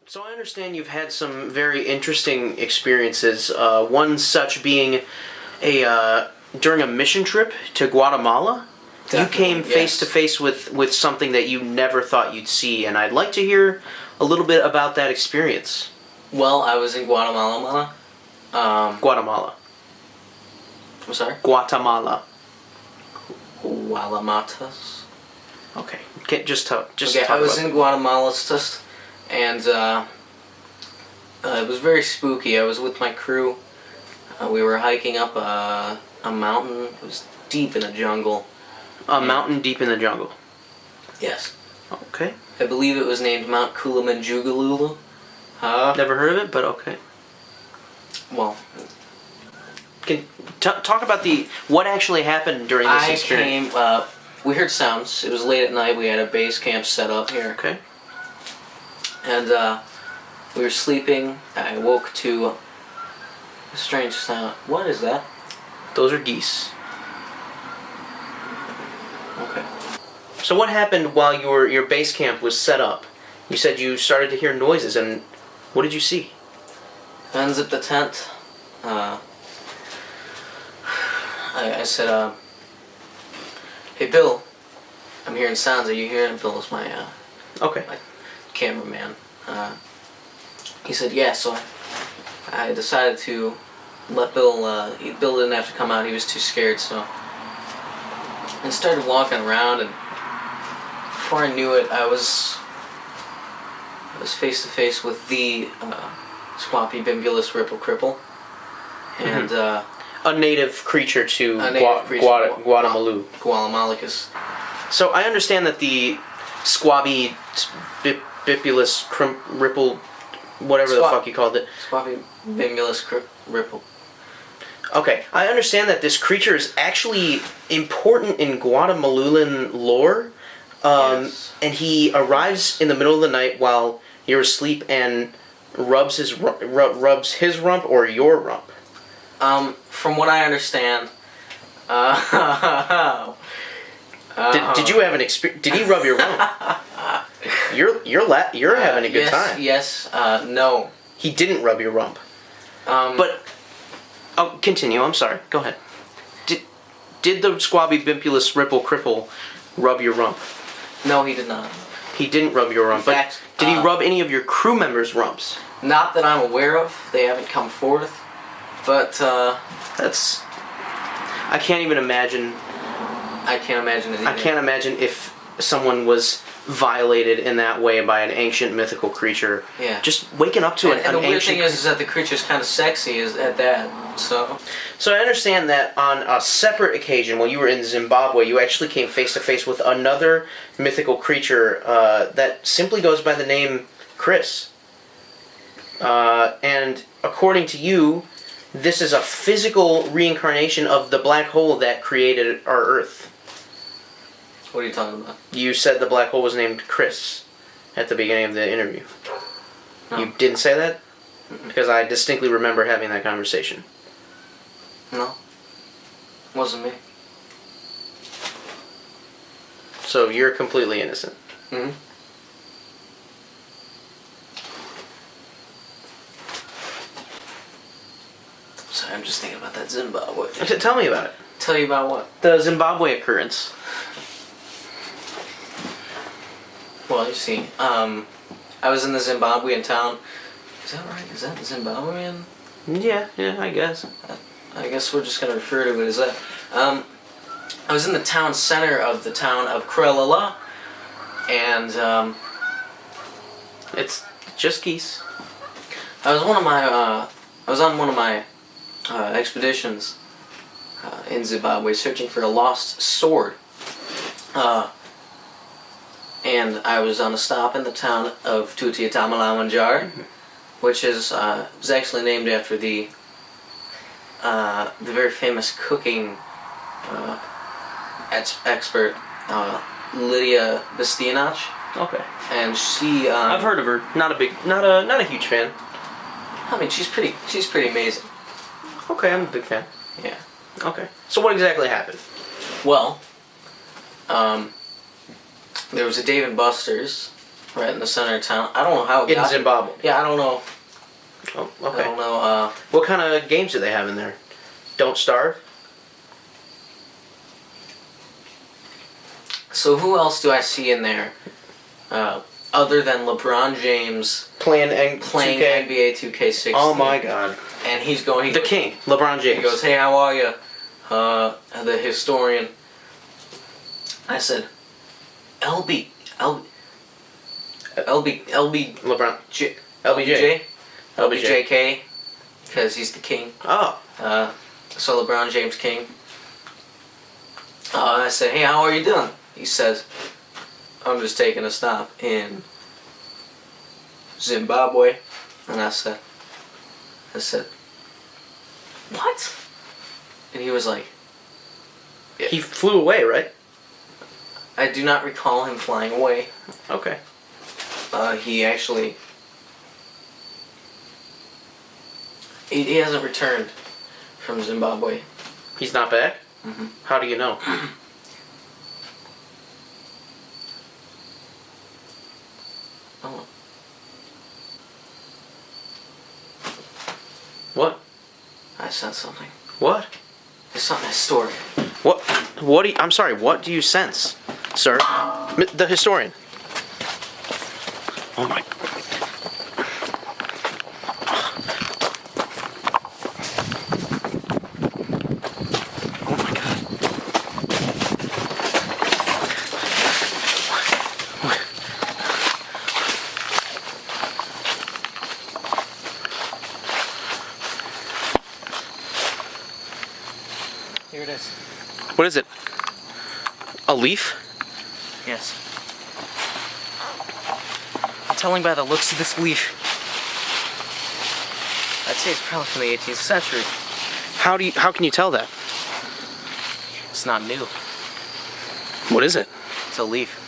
So I understand you've had some very interesting experiences. One such being during a mission trip to Guatemala. Definitely, you came yes. face to face with something that you never thought you'd see, and I'd like to hear a little bit about that experience. Well, I was in Guatemala. Guatemala. I'm sorry? Guatemala. Gualamatas. Okay. Just talk I was about in Guatemala and it was very spooky. I was with my crew. We were hiking up a mountain. It was deep in the jungle. A mountain deep in the jungle. Yes. Okay. I believe it was named Mount Kilimanjaro. Never heard of it, but okay. Well, talk about what actually happened during this experience. We heard sounds. It was late at night. We had a base camp set up here. Okay. And we were sleeping. I woke to a strange sound. What is that? Those are geese. Okay. So what happened while your base camp was set up? You said you started to hear noises, and what did you see? I unzipped the tent. I said, "Hey, Bill, I'm hearing sounds. Are you hearing?" Bill is my Okay. my cameraman. He said, "Yeah." So I decided to let Bill. Bill didn't have to come out. He was too scared. So I started walking around, and before I knew it, I was face to face with the Squappy Bimbulus Ripple Cripple, and a native creature to Guatemala. Guatemalacus. So I understand that the Squabbie Bipulus Ripple, whatever the fuck you called it. Squappy Bimbulus Ripple. Okay, I understand that this creature is actually important in Guatemalan lore. Yes. And he arrives in the middle of the night while you're asleep and rubs his rump or your rump. From what I understand, did you have an experience? Did he rub your rump? You're having a good time. Yes. No. He didn't rub your rump. But continue. I'm sorry. Go ahead. Did the Squabbie Bimpulus Ripple Cripple rub your rump? No, he did not. He didn't rub your rump. In fact, but did he rub any of your crew members' rumps? Not that I'm aware of. They haven't come forth. But that's. I can't even imagine. I can't imagine it either. I can't imagine if someone was violated in that way by an ancient mythical creature. Yeah. Just waking up to an ancient. And the weird thing is that the creature's kind of sexy at that. So I understand that on a separate occasion, while you were in Zimbabwe, you actually came face to face with another mythical creature that simply goes by the name Chris. And according to you, this is a physical reincarnation of the black hole that created our Earth. What are you talking about? You said the black hole was named Chris at the beginning of the interview. No. You didn't say that? Mm-mm. Because I distinctly remember having that conversation. No. Wasn't me. So you're completely innocent. Mm-hmm. Sorry, I'm just thinking about that Zimbabwe thing. Tell me about it. Tell you about what? The Zimbabwe occurrence. Well, you see, I was in the Zimbabwean town. Is that right? Is that Zimbabwean? Yeah, I guess. I guess we're just going to refer to it as that. I was in the town center of the town of Krelala, and It's just geese. I was on one of my expeditions in Zimbabwe searching for a lost sword. And I was on a stop in the town of Tutiatamalamanjar, which is actually named after the very famous cooking expert Lydia Bastianich. Okay. And she I've heard of her. Not a huge fan. I mean, she's pretty amazing. Okay, I'm a big fan. Yeah. Okay. So what exactly happened? Well, there was a Dave & Buster's right in the center of town. I don't know how it In got here. Zimbabwe. Yeah, I don't know. Oh, I okay. don't know. What kind of games do they have in there? Don't Starve? So who else do I see in there? Other than LeBron James Playing 2K? NBA 2K16. Oh my god. And he's going. The king, LeBron James. He goes, "Hey, how are you?" The historian. I said, LB, LeBron. J, LBJ. LBJK, because he's the king. Oh. So LeBron James king. I said, "Hey, how are you doing?" He says, "I'm just taking a stop in Zimbabwe." And I said, "What?" And he was like, He flew away, right? I do not recall him flying away. Okay. He actually... He hasn't returned from Zimbabwe. He's not back? Mm-hmm. How do you know? Oh. What? I said something. What? It's something historic. What do you, I'm sorry, what do you sense, sir? The historian. Oh my. Oh my god. Here it is. What is it? A leaf? Yes. I'm telling by the looks of this leaf. I'd say it's probably from the 18th century. How can you tell that? It's not new. What is it? It's a leaf.